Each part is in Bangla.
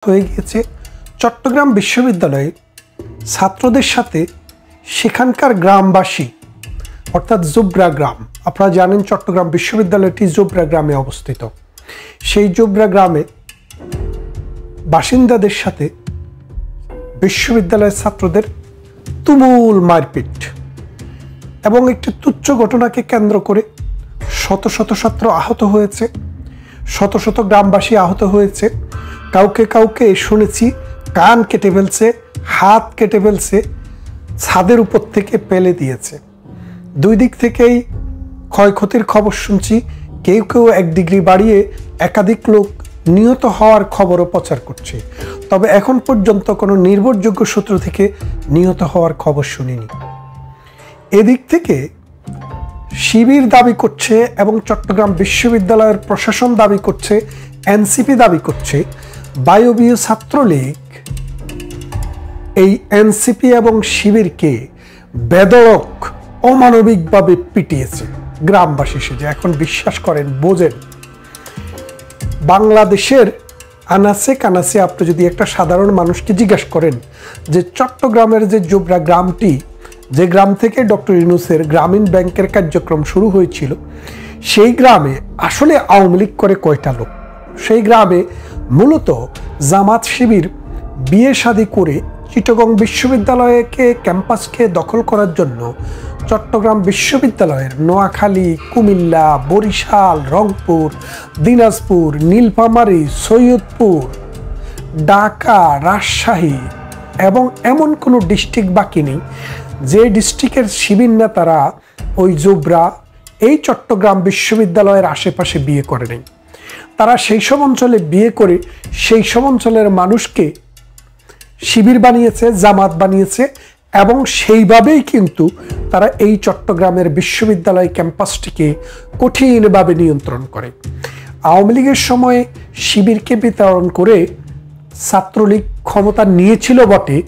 হয়ে গিয়েছে চট্টগ্রাম বিশ্ববিদ্যালয়ে ছাত্রদের সাথে সেখানকার গ্রামবাসী অর্থাৎ জোবরা গ্রাম, আপনারা জানেন চট্টগ্রাম বিশ্ববিদ্যালয়টি জোবরা গ্রামে অবস্থিত। সেই জোবরা গ্রামে বাসিন্দাদের সাথে বিশ্ববিদ্যালয়ের ছাত্রদের তুমুল মারপিট এবং একটি তুচ্ছ ঘটনাকে কেন্দ্র করে শত শত ছাত্র আহত হয়েছে, শত শত গ্রামবাসী আহত হয়েছে। কাউকে কাউকে শুনেছি কান কেটে ফেলছে, হাত কেটে ফেলছে, ছাদের উপর থেকে ফেলে দিয়েছে। দুই দিক থেকেই ক্ষয়ক্ষতির খবর শুনছি। কেউ কেউ 1 ডিগ্রি বাড়িয়ে একাধিক লোক নিহত হওয়ার খবরও প্রচার করছে। তবে এখন পর্যন্ত কোনো নির্ভরযোগ্য সূত্র থেকে নিহত হওয়ার খবর শুনিনি। এদিক থেকে শিবির দাবি করছে এবং চট্টগ্রাম বিশ্ববিদ্যালয়ের প্রশাসন দাবি করছে, এনসিপি দাবি করছে, বায়বীয় ছাত্রলীগ এই এনসিপি এবং শিবিরকে বেধড়ক অমানবিকভাবে পিটিয়েছে। গ্রামবাসী সেজে এখন বিশ্বাস করেন, বোঝেন। বাংলাদেশের আনাচে কানাচে আপনি যদি একটা সাধারণ মানুষকে জিজ্ঞাসা করেন যে চট্টগ্রামের যে জোবরা গ্রামটি, যে গ্রাম থেকে ডক্টর ইউনূসের গ্রামীণ ব্যাংকের কার্যক্রম শুরু হয়েছিল, সেই গ্রামে আসলে আওয়ামী লীগ করে কয়টা লোক? সেই গ্রামে মূলত জামাত শিবির বিয়ে শাদী করে চিটাগং বিশ্ববিদ্যালয়কে ক্যাম্পাসকে দখল করার জন্য চট্টগ্রাম বিশ্ববিদ্যালয়ের নোয়াখালী, কুমিল্লা, বরিশাল, রংপুর, দিনাজপুর, নীলফামারী, সৈয়দপুর, ঢাকা, রাজশাহী এবং এমন কোনো ডিস্ট্রিক্ট বাকি নেই যে ডিস্ট্রিক্টের শিবির নেতারা ওই জোবরা এই চট্টগ্রাম বিশ্ববিদ্যালয়ের আশেপাশে বিয়ে করে নেই। তারা সেই সব অঞ্চলে বিয়ে করে সেই সব অঞ্চলের মানুষকে শিবির বানিয়েছে, জামাত বানিয়েছে এবং সেইভাবেই কিন্তু তারা এই চট্টগ্রামের বিশ্ববিদ্যালয় ক্যাম্পাসটিকে কঠিনভাবে নিয়ন্ত্রণ করে। আওয়ামী লীগের সময়ে শিবিরকে বিতরণ করে ছাত্রলীগ ক্ষমতা নিয়েছিল বটে,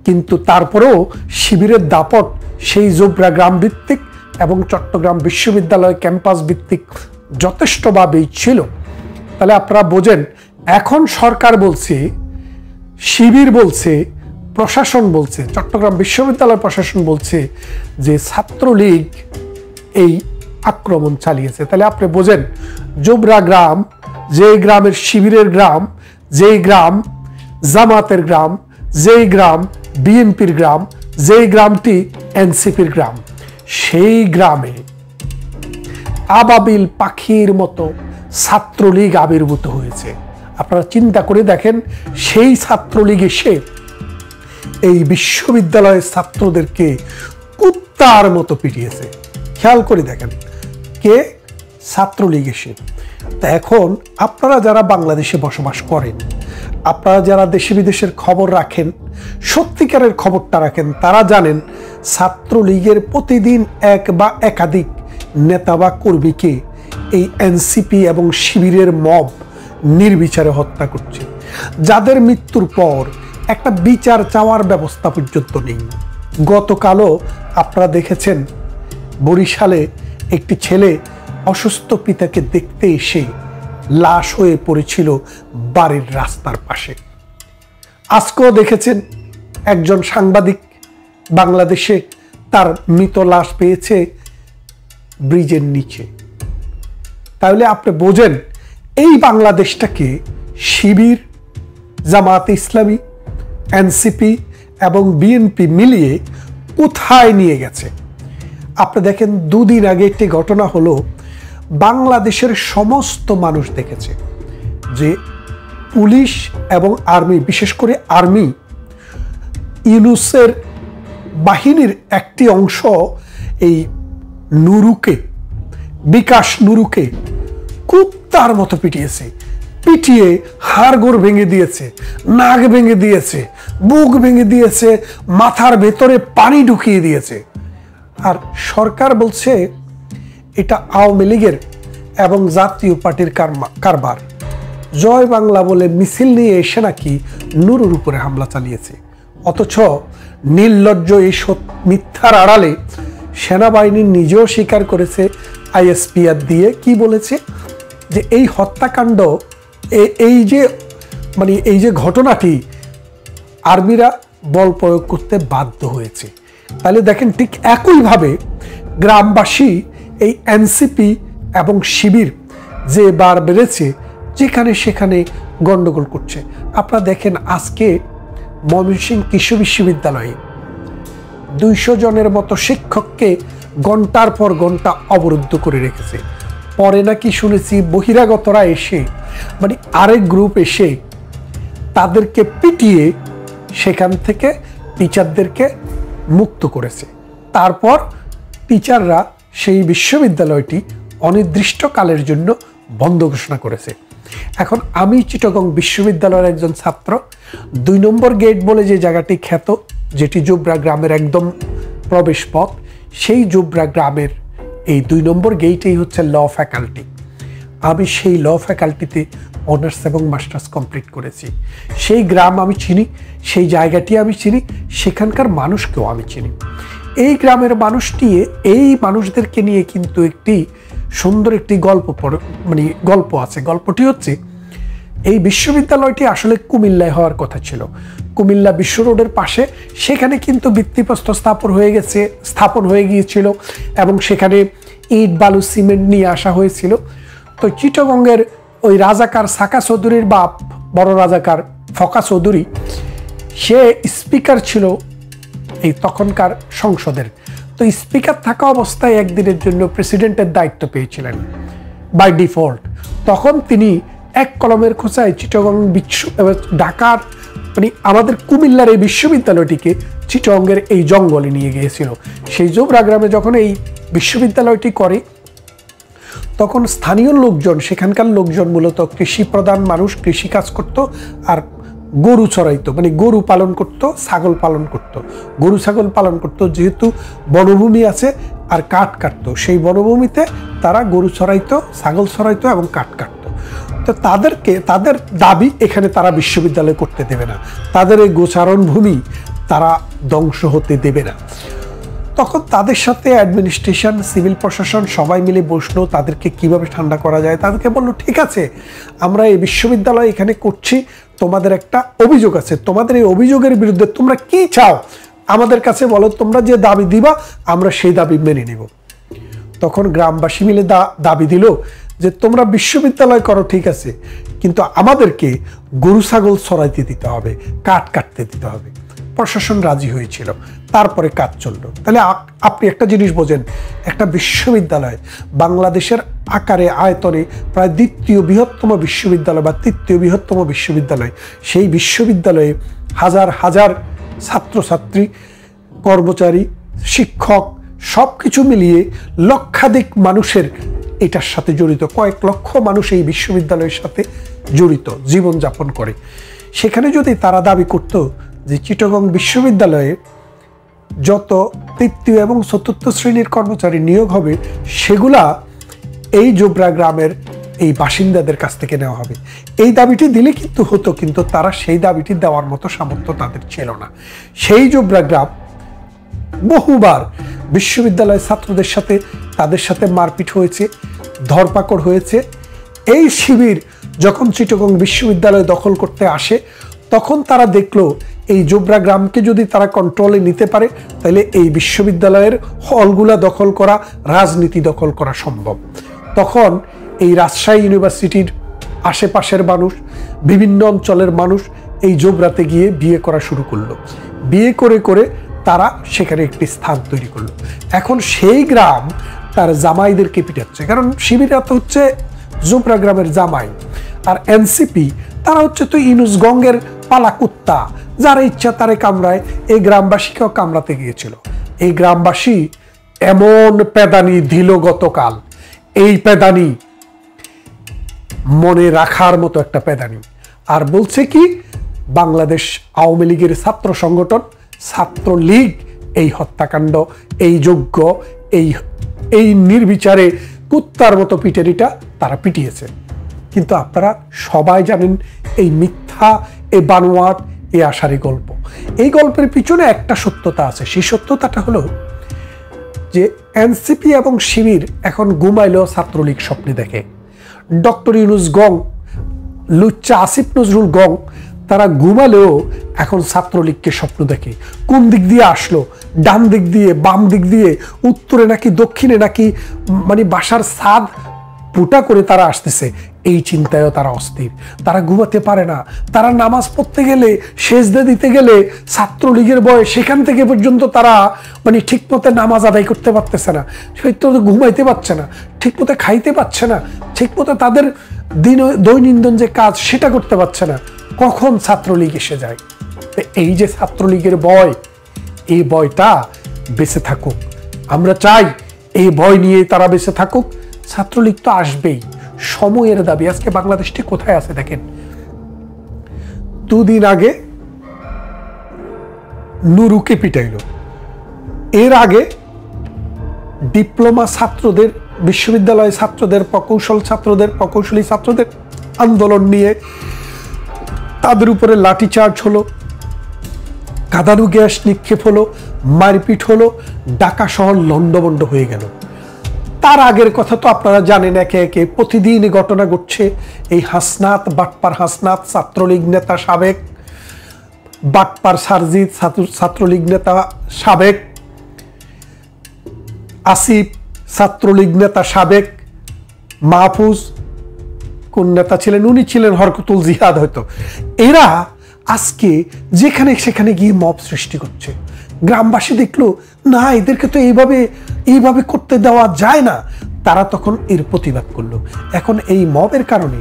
কিন্তু তারপরেও শিবিরের দাপট সেই জোবরা গ্রাম ভিত্তিক এবং চট্টগ্রাম বিশ্ববিদ্যালয় ক্যাম্পাস ভিত্তিক যথেষ্টভাবেই ছিল। তাহলে আপনারা বোঝেন, এখন সরকার বলছে, শিবির বলছে, প্রশাসন বলছে, চট্টগ্রাম বিশ্ববিদ্যালয় প্রশাসন বলছে যে ছাত্রলীগ এই আক্রমণ চালিয়েছে। তাহলে আপনি বোঝেন, জোবরা গ্রাম, যেই গ্রামের শিবিরের গ্রাম, যেই গ্রাম জামাতের গ্রাম, যেই গ্রাম বিএনপির গ্রাম, যেই গ্রামটি এনসিপির গ্রাম, সেই গ্রামে আবাবিল পাখির মতো ছাত্রলীগ আবির্ভূত হয়েছে। আপনারা চিন্তা করে দেখেন, সেই ছাত্রলীগ এসে এই বিশ্ববিদ্যালয়ের ছাত্রদেরকে কুত্তার মতো পিটিয়েছে। খেয়াল করে দেখেন, কে? ছাত্রলীগ এসে। তা এখন আপনারা যারা বাংলাদেশে বসবাস করেন, আপনারা যারা দেশে বিদেশের খবর রাখেন, সত্যিকারের খবরটা রাখেন, তারা জানেন ছাত্রলীগের প্রতিদিন এক বা একাধিক নেতা বা কর্মীকে এই এনসিপি এবং শিবিরের মব নির্বিচারে হত্যা করছে, যাদের মৃত্যুর পর একটা বিচার চাওয়ার ব্যবস্থা পর্যন্ত নেই। গতকালও আপনারা দেখেছেন বরিশালে একটি ছেলে অসুস্থ পিতাকে দেখতে এসে লাশ হয়ে পড়েছিল বাড়ির রাস্তার পাশে। আজকেও দেখেছেন একজন সাংবাদিক বাংলাদেশে তার মৃত লাশ পেয়েছে ব্রিজের নিচে। তাহলে আপনি বোঝেন, এই বাংলাদেশটাকে শিবির, জামাত ইসলামী, এনসিপি এবং বিএনপি মিলিয়ে কোথায় নিয়ে গেছে। আপনি দেখেন, 2 দিন আগে একটি ঘটনা হলো, বাংলাদেশের সমস্ত মানুষ দেখেছে যে পুলিশ এবং আর্মি, বিশেষ করে আর্মি, ইউনূসের বাহিনীর একটি অংশ এই নুরুকে, বিকাশ নুরুকে কুত্তার মতো পিটিয়েছে। পিটিয়ে হাড়গোড় ভেঙে দিয়েছে, নাক ভেঙে দিয়েছে, বুক ভেঙে দিয়েছে, মাথার ভেতরে পানি ঢুকিয়ে দিয়েছে। আর সরকার বলছে এটা আওয়ামী লীগের এবং জাতীয় পার্টির কারবার। জয় বাংলা বলে মিছিল নিয়ে এসে নাকি নুরুর উপরে হামলা চালিয়েছে। অথচ নির্লজ্জ এই মিথ্যার আড়ালে সেনাবাহিনী নিজেও স্বীকার করেছে, আইএসপিআর দিয়ে কি বলেছে যে এই হত্যাকাণ্ড, এই যে মানে এই যে ঘটনাটি আর্মিরা বল প্রয়োগ করতে বাধ্য হয়েছে। তাহলে দেখেন ঠিক একইভাবে গ্রামবাসী এই এনসিপি এবং শিবির যে বার বেড়েছে, যেখানে সেখানে গন্ডগোল করছে। আপনারা দেখেন আজকে ময়মনসিংহ কৃষি বিশ্ববিদ্যালয়ে 200 জনের মতো শিক্ষককে ঘন্টার পর ঘন্টা অবরুদ্ধ করে রেখেছে। পরে নাকি শুনেছি বহিরাগতরা এসে, মানে আরেক গ্রুপ এসে তাদেরকে পিটিয়ে সেখান থেকে টিচারদেরকে মুক্ত করেছে। তারপর টিচাররা সেই বিশ্ববিদ্যালয়টি অনির্দিষ্টকালের জন্য বন্ধ ঘোষণা করেছে। এখন আমি চিটাগং বিশ্ববিদ্যালয়ের একজন ছাত্র। 2 নম্বর গেট বলে যে জায়গাটি খ্যাত, যেটি জোবরা গ্রামের একদম প্রবেশ পথ, সেই জোবরা গ্রামের এই 2 নম্বর গেটেই হচ্ছে ল ফ্যাকাল্টি। আমি সেই ল ফ্যাকাল্টিতে অনার্স এবং মাস্টার্স কমপ্লিট করেছি। সেই গ্রাম আমি চিনি, সেই জায়গাটি আমি চিনি, সেখানকার মানুষকেও আমি চিনি। এই গ্রামের মানুষটি, এই মানুষদেরকে নিয়ে কিন্তু একটি সুন্দর একটি গল্প আছে। গল্পটি হচ্ছে, এই বিশ্ববিদ্যালয়টি আসলে কুমিল্লায় হওয়ার কথা ছিল, কুমিল্লা বিশ্ব রোডের পাশে। সেখানে কিন্তু ভিত্তিপ্রস্তর স্থাপন হয়ে গিয়েছিল এবং সেখানে ইট বালু সিমেন্ট নিয়ে আসা হয়েছিল। তো চিটাগংয়ের ওই রাজাকার সাকা চৌধুরীর বাপ, বড় রাজাকার ফকা চৌধুরী, সে স্পিকার ছিল এই তখনকার সংসদের। তো স্পিকার থাকা অবস্থায় একদিনের জন্য প্রেসিডেন্টের দায়িত্ব পেয়েছিলেন বাই ডিফল্ট। তখন তিনি এক কলমের খোঁচায় চিটাগং ঢাকার, মানে আমাদের কুমিল্লার এই বিশ্ববিদ্যালয়টিকে চিটাগংয়ের এই জঙ্গলে নিয়ে গিয়েছিল। সেই জোবরা গ্রামে যখন এই বিশ্ববিদ্যালয়টি করে, তখন স্থানীয় লোকজন, সেখানকার লোকজন মূলত কৃষি প্রধান মানুষ, কৃষি কাজ করত আর গরু চড়াইতো, মানে গরু পালন করত, ছাগল পালন করত, গরু ছাগল পালন করত। যেহেতু বনভূমি আছে আর কাঠ কাটতো, সেই বনভূমিতে তারা গরু চড়াইতো, ছাগল চড়াইতো এবং কাঠ কাটতো। তো তাদের দাবি এখানে তারা বিশ্ববিদ্যালয় করতে দেবে না, তাদের এই গোচারণ ভূমি তারা ধ্বংস হতে দেবে না। তখন তাদের সাথে অ্যাডমিনিস্ট্রেশন, সিভিল প্রশাসন সবাই মিলে বসলো, তাদেরকে কিভাবে ঠান্ডা করা যায়। তাদেরকে বললো, ঠিক আছে, আমরা এই বিশ্ববিদ্যালয় এখানে করছি, তোমাদের একটা অভিযোগ আছে, তোমাদের এই অভিযোগের বিরুদ্ধে তোমরা কি চাও আমাদের কাছে বলো, তোমরা যে দাবি দিবা আমরা সেই দাবি মেনে নিব। তখন গ্রামবাসী মিলে দাবি দিল যে তোমরা বিশ্ববিদ্যালয় করো ঠিক আছে, কিন্তু আমাদেরকে গরু ছাগল চড়াইতে দিতে হবে, কাঠ কাটতে দিতে হবে। প্রশাসন রাজি হয়েছিল, তারপরে কাজ চললো। তাহলে আপনি একটা জিনিস বোঝেন, একটা বিশ্ববিদ্যালয় বাংলাদেশের আকারে আয়তনে প্রায় 2য় বৃহত্তম বিশ্ববিদ্যালয় বা 3য় বৃহত্তম বিশ্ববিদ্যালয়, সেই বিশ্ববিদ্যালয়ে হাজার হাজার ছাত্রছাত্রী, কর্মচারী, শিক্ষক সব কিছু মিলিয়ে লক্ষাধিক মানুষের এটার সাথে জড়িত, কয়েক লক্ষ মানুষ এই বিশ্ববিদ্যালয়ের সাথে জড়িত, জীবনযাপন করে। সেখানে যদি তারা দাবি করত যে চিটাগং বিশ্ববিদ্যালয়ে যত 3য় এবং 4র্থ শ্রেণীর কর্মচারী নিয়োগ হবে, সেগুলা এই জোবরা গ্রামের এই বাসিন্দাদের কাছ থেকে নেওয়া হবে, এই দাবিটি দিলে কিন্তু হতো। কিন্তু তারা সেই দাবিটি দেওয়ার মতো সামর্থ্য তাদের ছিল না। সেই জোবরা গ্রাম বহুবার বিশ্ববিদ্যালয়ের ছাত্রদের সাথে, তাদের সাথে মারপিট হয়েছে, ধরপাকড় হয়েছে। এই শিবির যখন চিটাগং বিশ্ববিদ্যালয় দখল করতে আসে, তখন তারা দেখলো এই জোবরা গ্রামকে যদি তারা কন্ট্রোলে নিতে পারে, তাহলে এই বিশ্ববিদ্যালয়ের হলগুলা দখল করা, রাজনীতি দখল করা সম্ভব। তখন এই রাজশাহী ইউনিভার্সিটির আশেপাশের মানুষ, বিভিন্ন অঞ্চলের মানুষ এই জোবরাতে গিয়ে বিয়ে করা শুরু করলো। বিয়ে করে করে তারা সেখানে একটি স্থান তৈরি করলো। এখন সেই গ্রাম তার জামাইদেরকে পিটাচ্ছে, কারণ শিবিরা তো হচ্ছে জোবরা গ্রামের জামাই, আর এনসিপি তারা হচ্ছে তো ইউনুসগঞ্জের পালা কুত্তা, যারা ইচ্ছা তারে কামড়ায়। এই গ্রামবাসীকেও কামড়াতে গিয়েছিল। এই গ্রামবাসী এমন পেদানি দিল গতকাল, এই পেদানি মনে রাখার মতো একটা পেদানি। আর বলছে কি, বাংলাদেশ আওয়ামী লীগের ছাত্র সংগঠন, ছাত্রলীগ এই হত্যাকাণ্ড, এই যজ্ঞ, এই নির্বিচারে কুত্তার মতো পিটারিটা তারা পিটিয়েছে। কিন্তু আপনারা সবাই জানেন এই মিথ্যা, এই বানোয়াট, এই আশারি গল্প। এই গল্পের পিছনে একটা সত্যতা আছে। সেই সত্যতাটা হলো যে এনসিপি এবং শিবির এখন ঘুমাইলেও ছাত্রলীগ স্বপ্নে দেখে। ডক্টর ইউনুসগঞ্জ লুচ্চা আসিফ নজরুল গং তারা ঘুমালেও এখন ছাত্রলীগকে স্বপ্ন দেখে। কোন দিক দিয়ে আসলো, ডান দিক দিয়ে, বাম দিক দিয়ে, উত্তরে নাকি দক্ষিণে নাকি, মানে বাসার ছাদ ফুটা করে তারা আসতেছে, এই চিন্তায়ও তারা অস্থির। তারা ঘুমাতে পারে না। তারা নামাজ পড়তে গেলে, সেজদা দিতে গেলে ছাত্রলীগের বয়স, সেখান থেকে পর্যন্ত তারা মানে ঠিকমতো নামাজ আদায় করতে পারতেছে না, ঠিকমতো ঘুমাইতে পারছে না, ঠিকমতো খাইতে পারছে না, ঠিকমতো তাদের দৈনন্দিন যে কাজ সেটা করতে পারছে না। কখন ছাত্রলীগ এসে যায়। এই যে ছাত্রলীগের ভয়, এই ভয়টা বেঁচে থাকুক। আমরা চাই এই ভয় নিয়ে তারা বেঁচে থাকুক। ছাত্রলীগ তো আসবেই, সময়ের দাবি। আজকে বাংলাদেশটি কোথায় আছে দেখেন। দুদিন আগে নুরুকে পিটাইল, এর আগে ডিপ্লোমা ছাত্রদের, বিশ্ববিদ্যালয় ছাত্রদের, প্রকৌশলী ছাত্রদের আন্দোলন নিয়ে তাদের উপরে লাঠিচার্জ হলো, কাঁদানো গ্যাস নিক্ষেপ হলো, মারপিট হলো, ঢাকা শহর লন্ডভন্ড হয়ে গেল। তার আগের কথা তো আপনারা জানেন, একে একে প্রতিদিন ঘটনা ঘটছে। এই হাসনাত, বাটপার হাসনাত, ছাত্রলীগ নেতা সাবেক, বাটপার সারজিৎ, ছাত্রলীগ নেতা সাবেক, আসিফ ছাত্রলীগ নেতা সাবেক, মাহফুজ কোন নেতা ছিলেন, উনি ছিলেন হরকতুল জিহাদ হয়তো। এরা আজকে যেখানে সেখানে গিয়ে মব সৃষ্টি করছে। গ্রামবাসী দেখলো না, এদেরকে তো এইভাবে করতে দেওয়া যায় না, তারা তখন এর প্রতিবাদ করলো। এখন এই মবের কারণে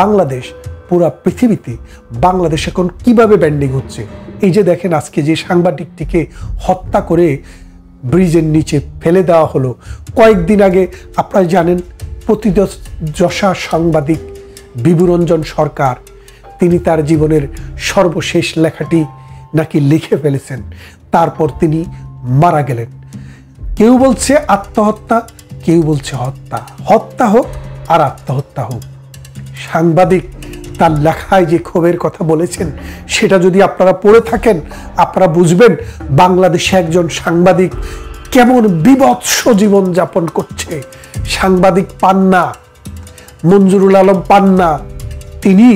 বাংলাদেশ, পুরা পৃথিবীতে বাংলাদেশ এখন কিভাবে ব্যান্ডিং হচ্ছে। এই যে দেখেন, আজকে যে সাংবাদিকটিকে হত্যা করে ব্রিজের নিচে ফেলে দেওয়া হলো। কয়েকদিন আগে আপনারা জানেন, প্রথিতযশা সাংবাদিক বিভুরঞ্জন সরকার, তিনি তার জীবনের সর্বশেষ লেখাটি নাকি লিখে ফেলেছেন, তারপর তিনি মারা গেলেন। কেউ বলছে আত্মহত্যা, কেউ বলছে হত্যা। হত্যা হোক আর আত্মহত্যা হোক, সাংবাদিক তার লেখায় যে ক্ষোভের কথা বলেছেন সেটা যদি আপনারা পড়ে থাকেন, আপনারা বুঝবেন বাংলাদেশে একজন সাংবাদিক কেমন বিভৎস জীবন যাপন করছে। সাংবাদিক পান্না, মঞ্জুরুল আলম পান্না, তিনি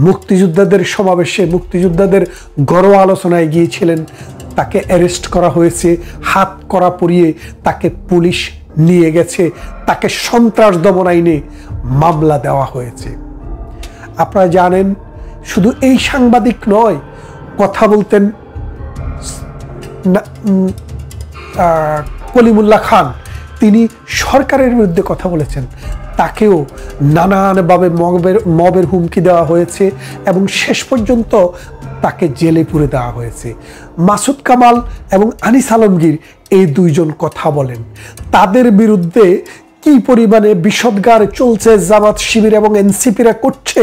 মুক্তিযোদ্ধাদের সমাবেশে, মুক্তিযোদ্ধাদের ঘরোয়া আলোচনায় গিয়েছিলেন, তাকে অ্যারেস্ট করা হয়েছে, হাত করা পরিয়ে তাকে পুলিশ নিয়ে গেছে, তাকে সন্ত্রাস দমন আইনে মামলা দেওয়া হয়েছে। আপনারা জানেন, শুধু এই সাংবাদিক নয়, কথা বলতেন কলিমুল্লাহ খান, তিনি সরকারের বিরুদ্ধে কথা বলেছেন, তাকেও নানানভাবে মবের হুমকি দেওয়া হয়েছে এবং শেষ পর্যন্ত তাকে জেলে পুরে দেওয়া হয়েছে। মাসুদ কামাল এবং আনিস আলমগীর এই দুইজন কথা বলেন, তাদের বিরুদ্ধে কি পরিমাণে বিষদগার চলছে জামাত, শিবির এবং এনসিপিরা করছে,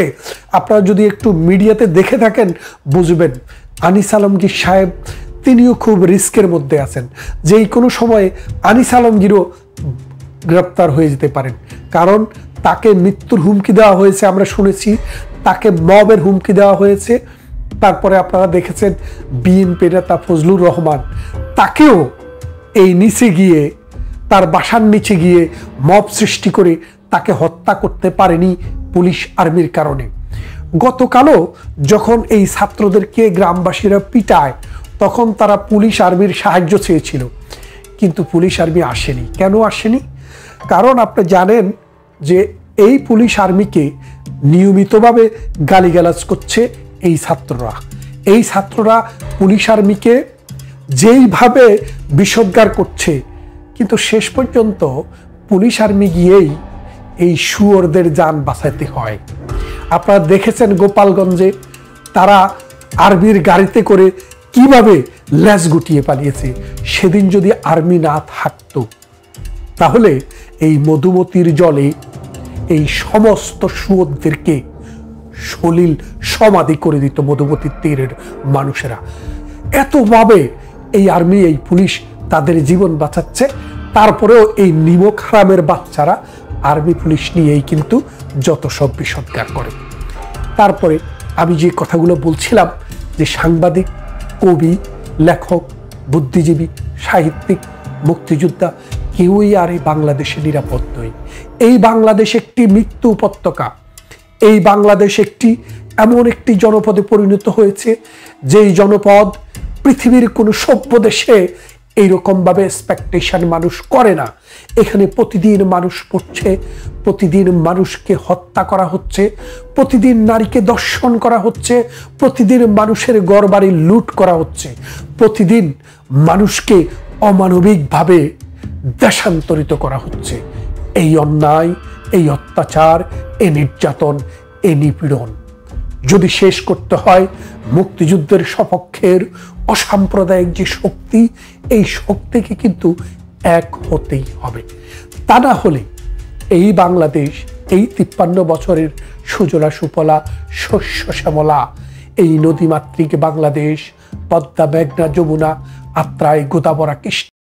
আপনারা যদি একটু মিডিয়াতে দেখে থাকেন বুঝবেন। আনিস আলমগীর সাহেব তিনিও খুব রিস্কের মধ্যে আছেন, যেই কোনো সময়ে আনিস আলমগীরও গ্রেপ্তার হয়ে যেতে পারেন, কারণ তাকে মৃত্যুর হুমকি দেওয়া হয়েছে, আমরা শুনেছি, তাকে মবের হুমকি দেওয়া হয়েছে। তারপরে আপনারা দেখেছেন বিএনপি নেতা ফজলুর রহমান, তাকেও এই নিচে গিয়ে, তার বাসার নিচে গিয়ে মব সৃষ্টি করে তাকে হত্যা করতে পারেনি পুলিশ আর্মির কারণে। গতকালও যখন এই ছাত্রদেরকে গ্রামবাসীরা পিটায়, তখন তারা পুলিশ আর্মির সাহায্য চেয়েছিল, কিন্তু পুলিশ আর্মি আসেনি। কেন আসেনি? কারণ আপনি জানেন যে এই পুলিশ আর্মিকে নিয়মিতভাবে গালিগালাজ করছে এই ছাত্ররা। এই ছাত্ররা পুলিশ আর্মিকে যেইভাবে বিষদগার করছে, কিন্তু শেষ পর্যন্ত পুলিশ আর্মি গিয়েই এই শুয়োরদের জান বাঁচাতে হয়। আপনারা দেখেছেন গোপালগঞ্জে তারা আর্মির গাড়িতে করে কিভাবে ল্যাজ গুটিয়ে পালিয়েছে। সেদিন যদি আর্মি না থাকতো, তাহলে এই মধুমতির জলে এই সমস্ত শুয়োরদেরকে সলিল সমাধি করে দিত মধুমতির তীরের মানুষেরা। এতভাবে এই আর্মি, এই পুলিশ তাদের জীবন বাঁচাচ্ছে, তারপরেও এই নিমক হারামের বাচ্চারা আর্মি পুলিশ নিয়েই কিন্তু যত সব বিষদগার করে। তারপরে আমি যে কথাগুলো বলছিলাম, যে সাংবাদিক, কবি, লেখক, বুদ্ধিজীবী, সাহিত্যিক, মুক্তিযোদ্ধা কেউই আর এই বাংলাদেশে নিরাপদ নয়। এই বাংলাদেশ একটি মৃত্যু উপত্যকা। এই বাংলাদেশ এমন একটি জনপদে পরিণত হয়েছে, যেই জনপদ পৃথিবীর কোনো সভ্য দেশে এইরকমভাবে এক্সপেকটেশন মানুষ করে না। এখানে প্রতিদিন মানুষ পড়ছে, প্রতিদিন মানুষকে হত্যা করা হচ্ছে, প্রতিদিন নারীকে দর্শন করা হচ্ছে, প্রতিদিন মানুষের ঘরবাড়ি লুট করা হচ্ছে, প্রতিদিন মানুষকে অমানবিকভাবে দেশান্তরিত করা হচ্ছে। এই অন্যায়, এই অত্যাচার, এই নির্যাতন, এই নিপীড়ন যদি শেষ করতে হয়, মুক্তিযুদ্ধের সপক্ষের অসাম্প্রদায়িক যে শক্তি, এই শক্তিকে কিন্তু এক হতেই হবে। তা না হলে এই বাংলাদেশ, এই 53 বছরের সুজলা সুফলা শস্য শ্যামলা এই নদীমাতৃক বাংলাদেশ, পদ্মা, মেঘনা, যমুনা, আত্রাই, গোদাবরা, কৃষ্ণা